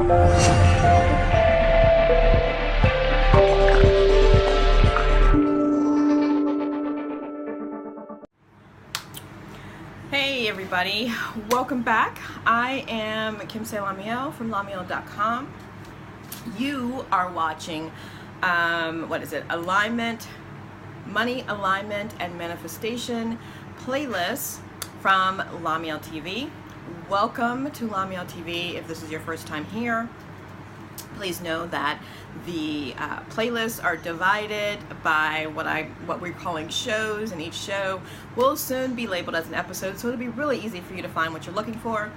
Hey everybody, welcome back. I am LaMeel from LaMeel.com. You are watching, alignment, money, alignment, and manifestation playlist from LaMeel TV. Welcome to LaMeel TV. If this is your first time here, please know that the playlists are divided by what we're calling shows, and each show will soon be labeled as an episode, so it'll be really easy for you to find what you're looking for.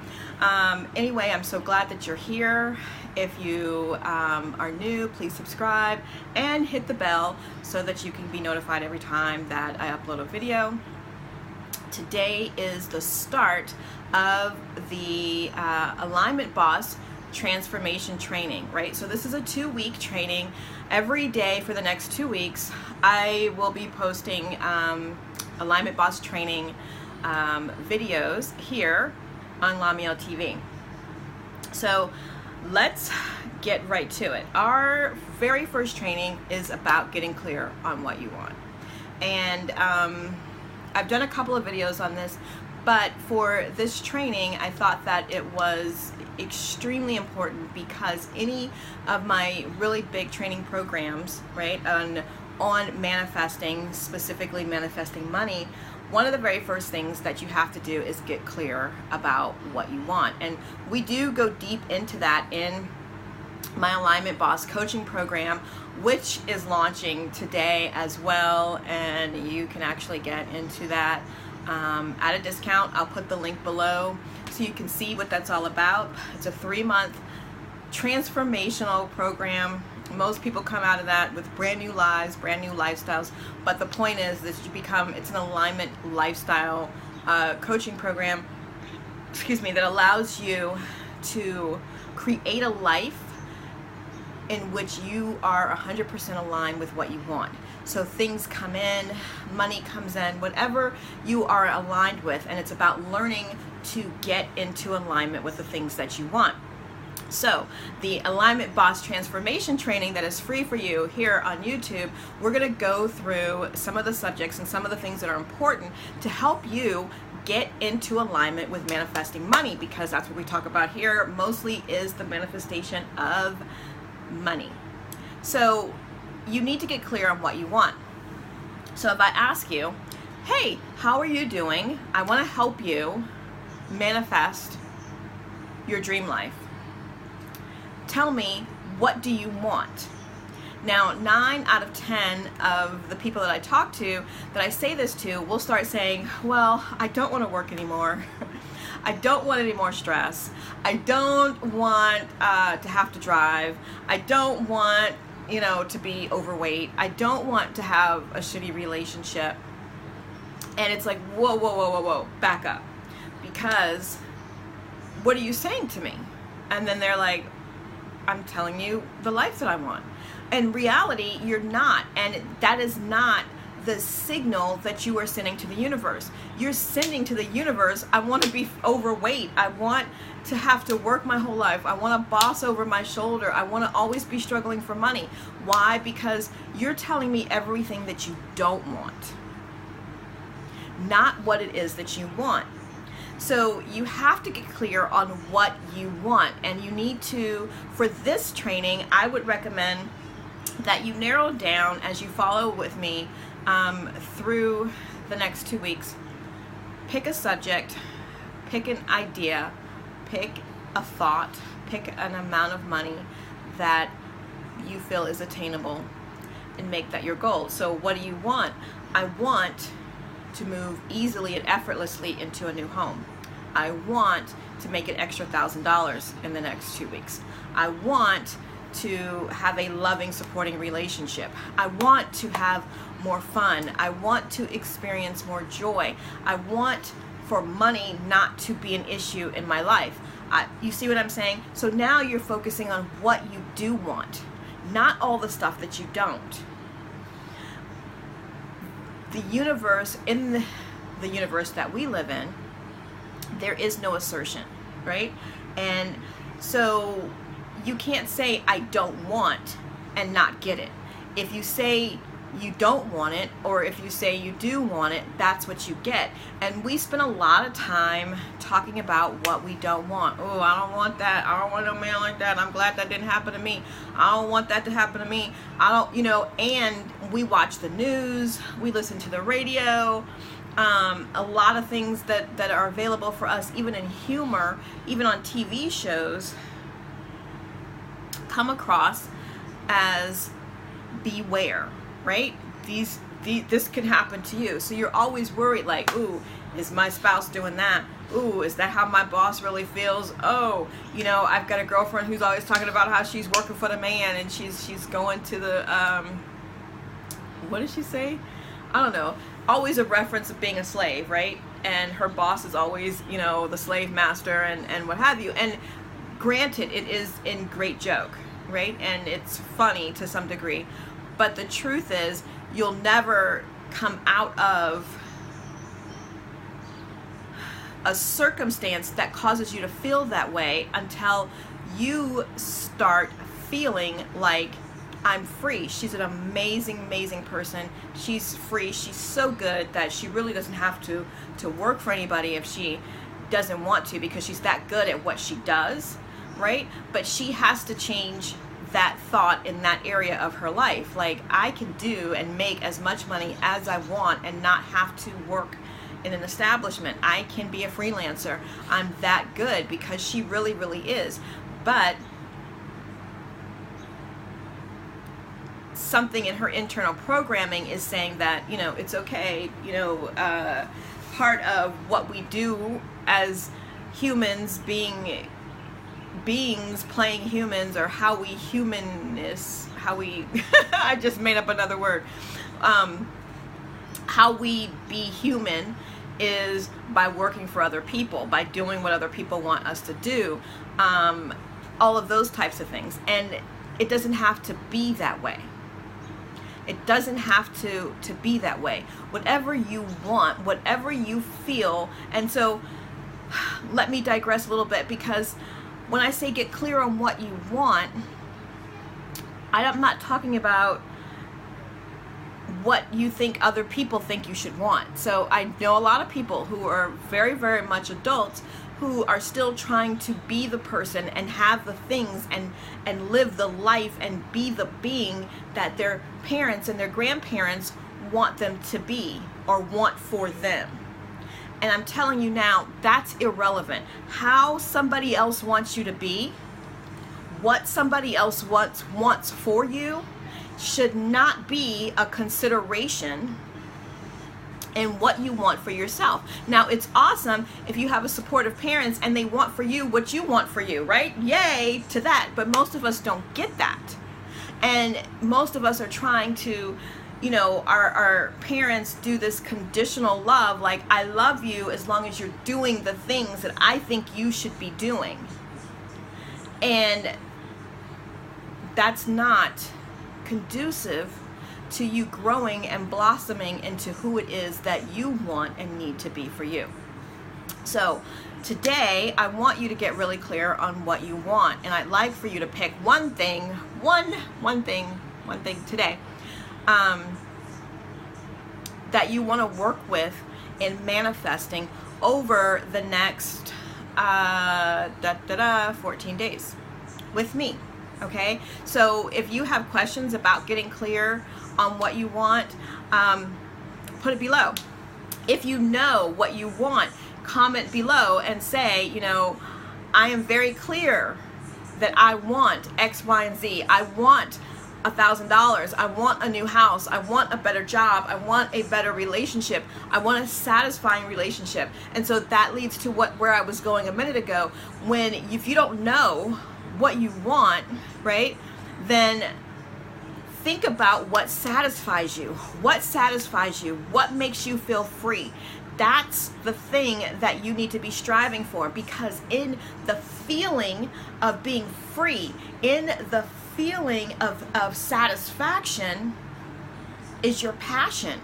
Anyway, I'm so glad that you're here. If you are new, please subscribe and hit the bell so that you can be notified every time that I upload a video. Today is the start of the Alignment Boss transformation training, right? So this is a 2-week training. Every day for the next 2 weeks, I will be posting Alignment Boss training videos here on LaMeel TV. So let's get right to it. Our very first training is about getting clear on what you want. And I've done a couple of videos on this, but for this training, I thought that it was extremely important because any of my really big training programs, right, on manifesting, specifically manifesting money, one of the very first things that you have to do is get clear about what you want. And we do go deep into that in my Alignment Boss coaching program, which is launching today as well, and you can actually get into that at a discount. I'll put the link below so you can see what that's all about. It's a 3-month transformational program. Most people come out of that with brand new lives, brand new lifestyles, but the point is that it's an alignment lifestyle coaching program, that allows you to create a life in which you are 100% aligned with what you want. So things come in, money comes in, whatever you are aligned with, and it's about learning to get into alignment with the things that you want. So the Alignment Boss transformation training that is free for you here on YouTube, we're going to go through some of the subjects and some of the things that are important to help you get into alignment with manifesting money, because that's what we talk about here mostly, is the manifestation of money. So you need to get clear on what you want. So if I ask you, hey, how are you doing? I want to help you manifest your dream life. Tell me, what do you want? Now, 9 out of 10 of the people that I talk to, that I say this to, will start saying, well, I don't want to work anymore. I don't want any more stress. I don't want to have to drive. I don't want, to be overweight. I don't want to have a shitty relationship. And it's like, whoa, whoa, whoa, whoa, whoa, back up. Because what are you saying to me? And then they're like, I'm telling you the life that I want. In reality, you're not. And that is not the signal that you are sending to the universe. You're sending to the universe, I want to be overweight. I want to have to work my whole life. I want a boss over my shoulder. I want to always be struggling for money. Why? Because you're telling me everything that you don't want, not what it is that you want. So you have to get clear on what you want, and you need to, for this training, I would recommend that you narrow down as you follow with me through the next 2 weeks. Pick a subject, pick an idea, pick a thought, pick an amount of money that you feel is attainable, and make that your goal. So what do you want? I want to move easily and effortlessly into a new home. I want to make an extra $1,000 in the next 2 weeks. I want to have a loving, supporting relationship. I want to have more fun. I want to experience more joy. I want for money not to be an issue in my life. You see what I'm saying? So now you're focusing on what you do want, not all the stuff that you don't. The universe, in the universe that we live in, there is no assertion, right? And so you can't say I don't want and not get it. If you say you don't want it, or if you say you do want it, that's what you get. And we spend a lot of time talking about what we don't want. Oh, I don't want that. I don't want a man like that. I'm glad that didn't happen to me. I don't want that to happen to me. I don't, you know, and we watch the news, we listen to the radio, a lot of things that are available for us, even in humor, even on TV shows, come across as beware. Right? This can happen to you. So you're always worried, like, ooh, is my spouse doing that? Ooh, is that how my boss really feels? Oh, you know, I've got a girlfriend who's always talking about how she's working for the man, and she's going to the what did she say? I don't know. Always a reference of being a slave, right? And her boss is always, you know, the slave master and what have you. And granted, it is in great joke, right? And it's funny to some degree. But the truth is, you'll never come out of a circumstance that causes you to feel that way until you start feeling like, I'm free. She's an amazing, amazing person. She's free. She's so good that she really doesn't have to work for anybody if she doesn't want to, because she's that good at what she does, right? But she has to change that thought in that area of her life. Like, I can do and make as much money as I want and not have to work in an establishment. I can be a freelancer. I'm that good, because she really, really is. But something in her internal programming is saying that, you know, it's okay, you know, part of what we do as humans, beings playing humans, or how we I just made up another word, how we be human is by working for other people, by doing what other people want us to do, all of those types of things. And it doesn't have to be that way. It doesn't have to be that way. Whatever you want, whatever you feel. And so let me digress a little bit, because when I say get clear on what you want, I'm not talking about what you think other people think you should want. So I know a lot of people who are very, very much adults who are still trying to be the person and have the things and live the life and be the being that their parents and their grandparents want them to be or want for them. And I'm telling you now, that's irrelevant. How somebody else wants you to be, what somebody else wants for you, should not be a consideration in what you want for yourself. Now, it's awesome if you have a supportive parents and they want for you what you want for you, right? Yay to that. But most of us don't get that. And most of us are trying to, you know, our parents do this conditional love, like, I love you as long as you're doing the things that I think you should be doing. And that's not conducive to you growing and blossoming into who it is that you want and need to be for you. So today, I want you to get really clear on what you want. And I'd like for you to pick one thing today, that you want to work with in manifesting over the next 14 days with me. Okay, so if you have questions about getting clear on what you want, put it below. If you know what you want, comment below and say, you know, I am very clear that I want X, Y, and Z. I want $1,000. I want a new house. I want a better job. I want a better relationship. I want a satisfying relationship. And so that leads to where I was going a minute ago. When if you don't know what you want, right, then think about what satisfies you. What satisfies you? What makes you feel free? That's the thing that you need to be striving for, because in the feeling of being free, in the feeling of satisfaction is your passion.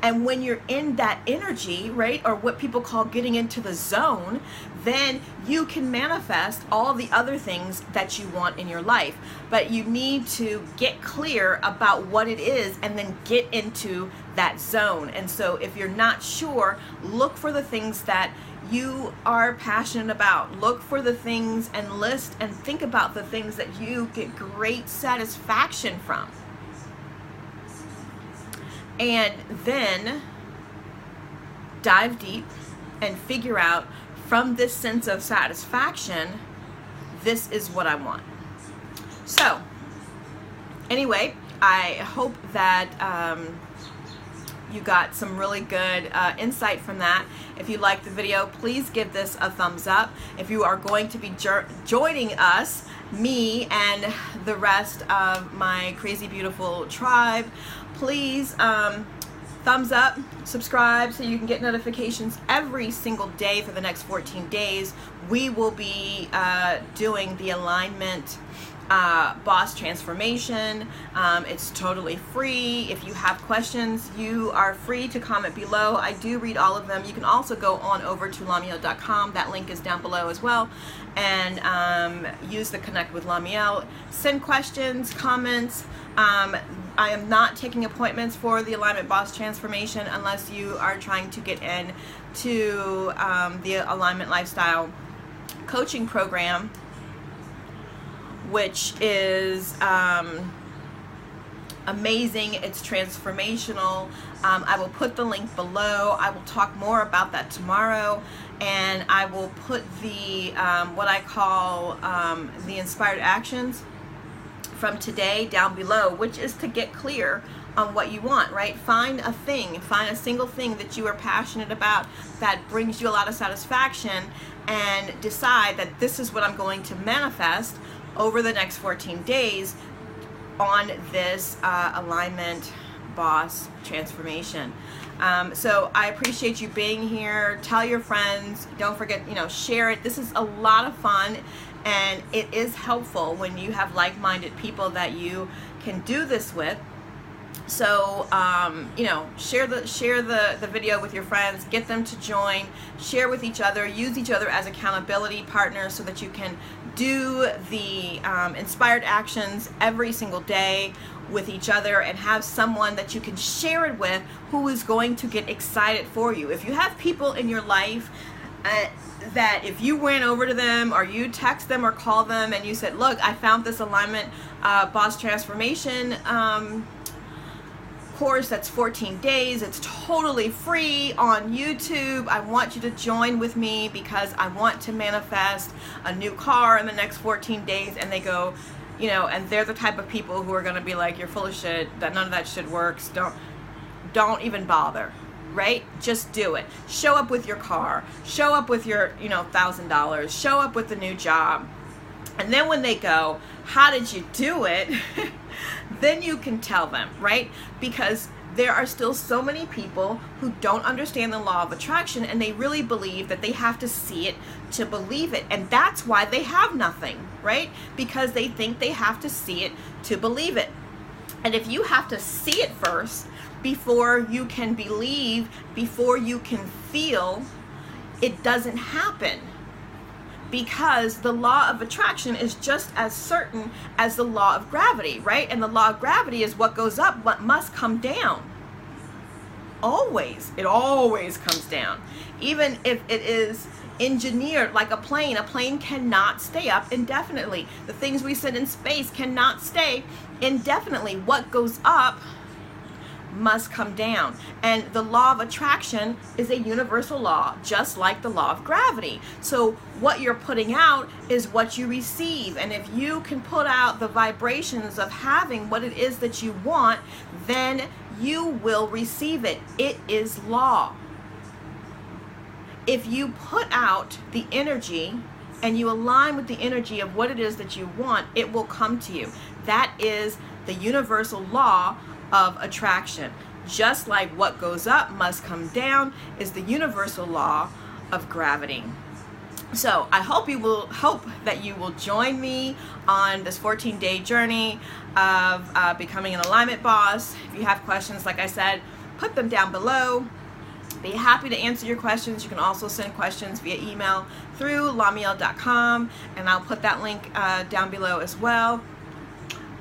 And when you're in that energy, right, or what people call getting into the zone, then you can manifest all the other things that you want in your life. But you need to get clear about what it is and then get into that zone. And so if you're not sure, look for the things that you are passionate about. Look for the things and list and think about the things that you get great satisfaction from. And then dive deep and figure out, from this sense of satisfaction, this is what I want. So anyway, I hope that you got some really good insight from that. If you liked the video, please give this a thumbs up. If you are going to be joining us, me and the rest of my crazy beautiful tribe, please thumbs up, subscribe so you can get notifications every single day for the next 14 days. We will be doing the alignment boss transformation. It's totally free. If you have questions, you are free to comment below. I do read all of them. You can also go on over to LaMeel.com. That link is down below as well. And use the Connect with LaMeel. Send questions, comments. I am not taking appointments for the Alignment Boss Transformation unless you are trying to get into the Alignment Lifestyle Coaching Program, which is amazing. It's transformational. I will put the link below. I will talk more about that tomorrow, and I will put the what I call the inspired actions from today down below, which is to get clear on what you want, right? Find a thing, find a single thing that you are passionate about that brings you a lot of satisfaction, and decide that this is what I'm going to manifest over the next 14 days on this alignment boss transformation. So I appreciate you being here. Tell your friends. Don't forget, share it. This is a lot of fun, and it is helpful when you have like-minded people that you can do this with. So share the video with your friends, get them to join, share with each other, use each other as accountability partners so that you can do the inspired actions every single day with each other, and have someone that you can share it with who is going to get excited for you. If you have people in your life that if you went over to them or you text them or call them and you said, look, I found this alignment boss transformation course that's 14 days, it's totally free on YouTube, I want you to join with me because I want to manifest a new car in the next 14 days, and they go, and they're the type of people who are going to be like, you're full of shit, that none of that shit works, don't even bother, right? Just do it. Show up with your car, show up with your $1,000, show up with the new job, and then when they go, how did you do it? Then you can tell them, right? Because there are still so many people who don't understand the law of attraction, and they really believe that they have to see it to believe it. And that's why they have nothing, right? Because they think they have to see it to believe it. And if you have to see it first before you can believe, before you can feel, it doesn't happen. Because the law of attraction is just as certain as the law of gravity, right? And the law of gravity is what goes up, what must come down. Always. It always comes down. Even if it is engineered like a plane cannot stay up indefinitely. The things we send in space cannot stay indefinitely. What goes up must come down. And the law of attraction is a universal law, just like the law of gravity. So what you're putting out is what you receive. And if you can put out the vibrations of having what it is that you want, then you will receive it. It is law. If you put out the energy and you align with the energy of what it is that you want, it will come to you. That is the universal law of attraction. Just like what goes up must come down is the universal law of gravity. So I hope that you will join me on this 14-day journey of becoming an alignment boss. If you have questions, like I said, put them down below. Be happy to answer your questions. You can also send questions via email through LaMeel.com, and I'll put that link down below as well.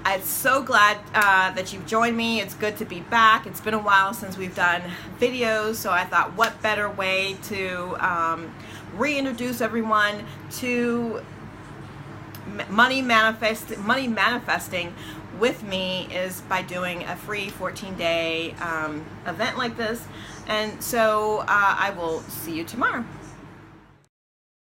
I'm so glad that you've joined me. It's good to be back. It's been a while since we've done videos, so I thought what better way to reintroduce everyone to money manifesting with me is by doing a free 14-day event like this. And so I will see you tomorrow.